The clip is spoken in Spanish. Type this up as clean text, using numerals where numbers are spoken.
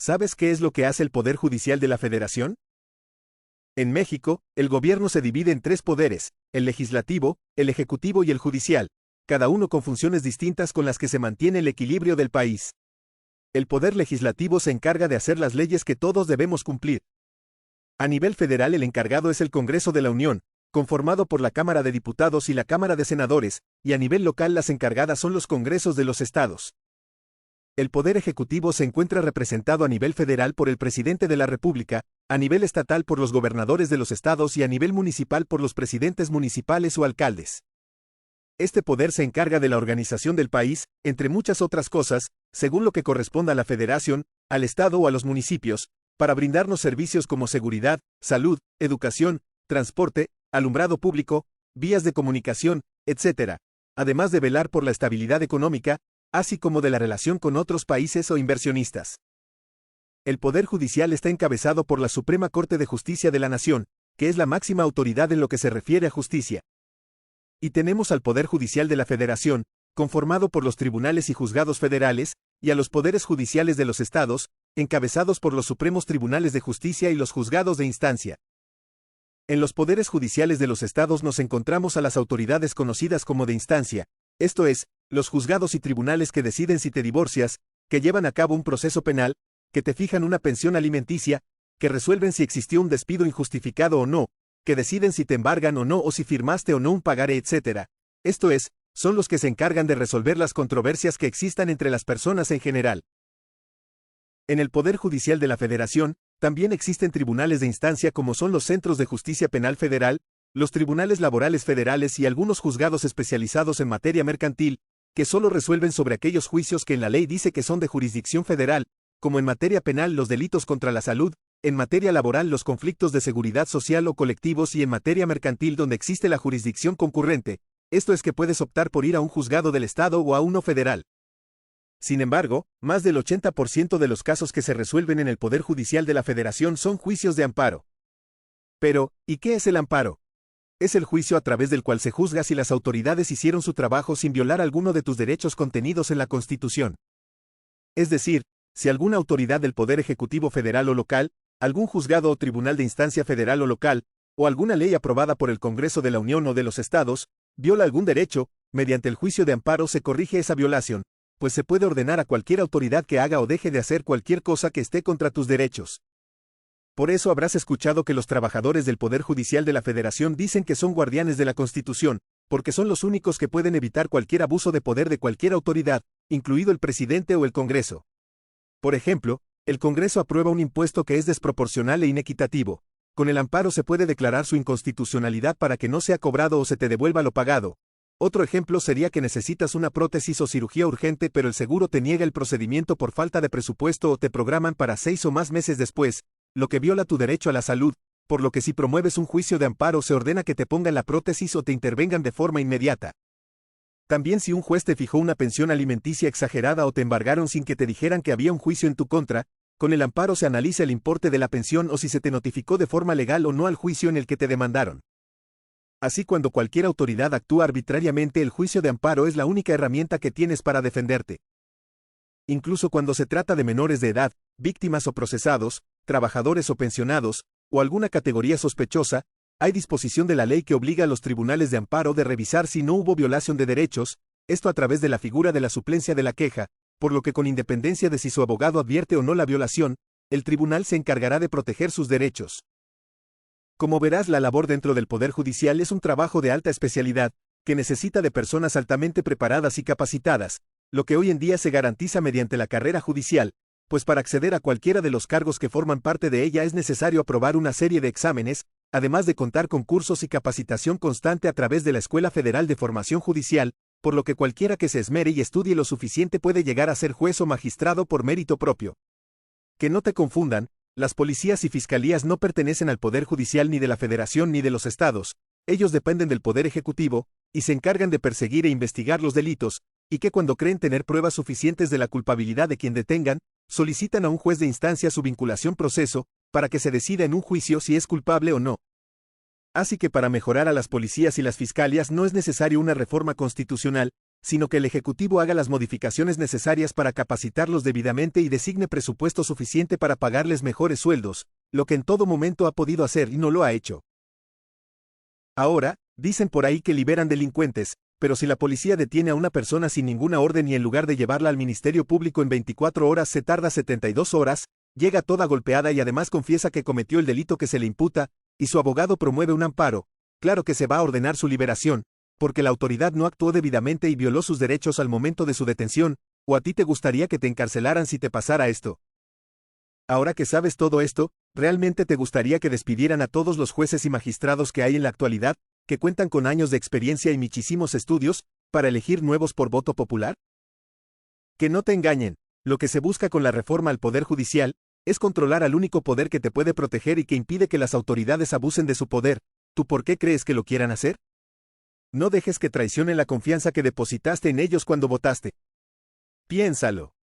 ¿Sabes qué es lo que hace el Poder Judicial de la Federación? En México, el gobierno se divide en tres poderes, el legislativo, el ejecutivo y el judicial, cada uno con funciones distintas con las que se mantiene el equilibrio del país. El poder legislativo se encarga de hacer las leyes que todos debemos cumplir. A nivel federal el encargado es el Congreso de la Unión, conformado por la Cámara de Diputados y la Cámara de Senadores, y a nivel local las encargadas son los congresos de los estados. El Poder Ejecutivo se encuentra representado a nivel federal por el Presidente de la República, a nivel estatal por los gobernadores de los estados y a nivel municipal por los presidentes municipales o alcaldes. Este poder se encarga de la organización del país, entre muchas otras cosas, según lo que corresponda a la federación, al estado o a los municipios, para brindarnos servicios como seguridad, salud, educación, transporte, alumbrado público, vías de comunicación, etc., además de velar por la estabilidad económica, así como de la relación con otros países o inversionistas. El Poder Judicial está encabezado por la Suprema Corte de Justicia de la Nación, que es la máxima autoridad en lo que se refiere a justicia. Y tenemos al Poder Judicial de la Federación, conformado por los tribunales y juzgados federales, y a los poderes judiciales de los estados, encabezados por los Supremos Tribunales de Justicia y los juzgados de instancia. En los poderes judiciales de los estados nos encontramos a las autoridades conocidas como de instancia, esto es, los juzgados y tribunales que deciden si te divorcias, que llevan a cabo un proceso penal, que te fijan una pensión alimenticia, que resuelven si existió un despido injustificado o no, que deciden si te embargan o no o si firmaste o no un pagaré, etc. Esto es, son los que se encargan de resolver las controversias que existan entre las personas en general. En el Poder Judicial de la Federación, también existen tribunales de instancia como son los Centros de Justicia Penal Federal, los Tribunales Laborales Federales y algunos juzgados especializados en materia mercantil, que solo resuelven sobre aquellos juicios que en la ley dice que son de jurisdicción federal, como en materia penal los delitos contra la salud, en materia laboral los conflictos de seguridad social o colectivos y en materia mercantil donde existe la jurisdicción concurrente, esto es que puedes optar por ir a un juzgado del estado o a uno federal. Sin embargo, más del 80% de los casos que se resuelven en el Poder Judicial de la Federación son juicios de amparo. Pero, ¿y qué es el amparo? Es el juicio a través del cual se juzga si las autoridades hicieron su trabajo sin violar alguno de tus derechos contenidos en la Constitución. Es decir, si alguna autoridad del Poder Ejecutivo federal o local, algún juzgado o tribunal de instancia federal o local, o alguna ley aprobada por el Congreso de la Unión o de los estados, viola algún derecho, mediante el juicio de amparo se corrige esa violación, pues se puede ordenar a cualquier autoridad que haga o deje de hacer cualquier cosa que esté contra tus derechos. Por eso habrás escuchado que los trabajadores del Poder Judicial de la Federación dicen que son guardianes de la Constitución, porque son los únicos que pueden evitar cualquier abuso de poder de cualquier autoridad, incluido el presidente o el Congreso. Por ejemplo, el Congreso aprueba un impuesto que es desproporcional e inequitativo. Con el amparo se puede declarar su inconstitucionalidad para que no sea cobrado o se te devuelva lo pagado. Otro ejemplo sería que necesitas una prótesis o cirugía urgente pero el seguro te niega el procedimiento por falta de presupuesto o te programan para 6 o más meses después, lo que viola tu derecho a la salud, por lo que si promueves un juicio de amparo se ordena que te pongan la prótesis o te intervengan de forma inmediata. También si un juez te fijó una pensión alimenticia exagerada o te embargaron sin que te dijeran que había un juicio en tu contra, con el amparo se analiza el importe de la pensión o si se te notificó de forma legal o no al juicio en el que te demandaron. Así cuando cualquier autoridad actúa arbitrariamente el juicio de amparo es la única herramienta que tienes para defenderte. Incluso cuando se trata de menores de edad, víctimas o procesados, trabajadores o pensionados, o alguna categoría sospechosa, hay disposición de la ley que obliga a los tribunales de amparo de revisar si no hubo violación de derechos, esto a través de la figura de la suplencia de la queja, por lo que con independencia de si su abogado advierte o no la violación, el tribunal se encargará de proteger sus derechos. Como verás, la labor dentro del Poder Judicial es un trabajo de alta especialidad, que necesita de personas altamente preparadas y capacitadas, lo que hoy en día se garantiza mediante la carrera judicial, pues para acceder a cualquiera de los cargos que forman parte de ella es necesario aprobar una serie de exámenes, además de contar con cursos y capacitación constante a través de la Escuela Federal de Formación Judicial, por lo que cualquiera que se esmere y estudie lo suficiente puede llegar a ser juez o magistrado por mérito propio. Que no te confundan, las policías y fiscalías no pertenecen al Poder Judicial ni de la Federación ni de los estados, ellos dependen del Poder Ejecutivo, y se encargan de perseguir e investigar los delitos, y que cuando creen tener pruebas suficientes de la culpabilidad de quien detengan, solicitan a un juez de instancia su vinculación proceso, para que se decida en un juicio si es culpable o no. Así que para mejorar a las policías y las fiscalias no es necesario una reforma constitucional, sino que el Ejecutivo haga las modificaciones necesarias para capacitarlos debidamente y designe presupuesto suficiente para pagarles mejores sueldos, lo que en todo momento ha podido hacer y no lo ha hecho. Ahora, dicen por ahí que liberan delincuentes, pero si la policía detiene a una persona sin ninguna orden y en lugar de llevarla al Ministerio Público en 24 horas se tarda 72 horas, llega toda golpeada y además confiesa que cometió el delito que se le imputa, y su abogado promueve un amparo, claro que se va a ordenar su liberación, porque la autoridad no actuó debidamente y violó sus derechos al momento de su detención, ¿o a ti te gustaría que te encarcelaran si te pasara esto? Ahora que sabes todo esto, ¿realmente te gustaría que despidieran a todos los jueces y magistrados que hay en la actualidad, que cuentan con años de experiencia y muchísimos estudios, para elegir nuevos por voto popular? Que no te engañen, lo que se busca con la reforma al Poder Judicial, es controlar al único poder que te puede proteger y que impide que las autoridades abusen de su poder. ¿Tú por qué crees que lo quieran hacer? No dejes que traicionen la confianza que depositaste en ellos cuando votaste. Piénsalo.